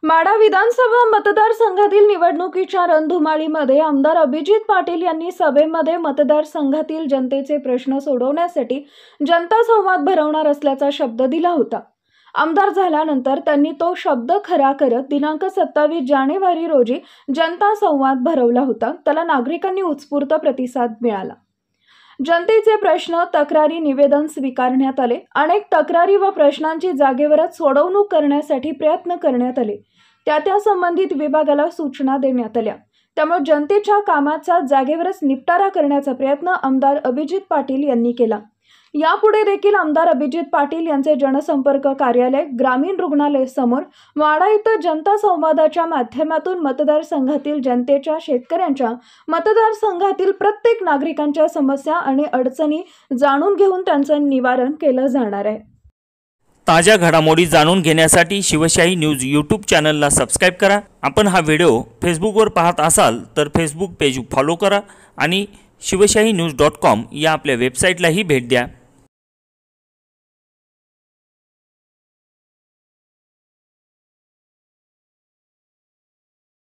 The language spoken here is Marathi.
माढा विधानसभा मतदारसंघातील निवडणुकीच्या रणधुमाळीमध्ये आमदार अभिजित पाटील यांनी सभेमध्ये मतदारसंघातील जनतेचे प्रश्न सोडवण्यासाठी जनता संवाद भरवणार असल्याचा शब्द दिला होता। आमदार झाल्यानंतर त्यांनी तो शब्द खरा करत दिनांक 27 जानेवारी रोजी जनता संवाद भरवला होता। त्याला नागरिकांनी उत्स्फूर्त प्रतिसाद मिळाला। जनतेचे प्रश्न, तक्रारी, निवेदन स्वीकारण्यात आले। अनेक तक्रारी व प्रश्नांची जागेवरच सोडवणूक करण्यासाठी प्रयत्न करण्यात आले। त्या संबंधित विभागाला सूचना देण्यात आल्या। त्यामुळे जनतेच्या कामाचा जागेवरच निपटारा करण्याचा प्रयत्न आमदार अभिजित पाटील यांनी केला। यापुढे देखील आमदार अभिजित पाटील यांचे जनसंपर्क कार्यालय ग्रामीण रुग्णालय समोर माढा येथे जनता संवादाच्या माध्यमातून मतदारसंघातील जनतेच्या, शेतकऱ्यांच्या, मतदारसंघातील प्रत्येक नागरिकांच्या समस्या आणि अडचणी जाणून घेऊन त्यांचं निवारण केलं जाणार आहे। ताज्या घडामोडी जाणून घेण्यासाठी शिवशाही न्यूज यूट्यूब चॅनलला सबस्क्राइब करा। आपण हा व्हिडिओ फेसबुकवर पाहत असाल तर फेसबुक पेज फॉलो करा आणि शिवशाही news.com या आपल्या वेबसाईटलाही भेट द्या।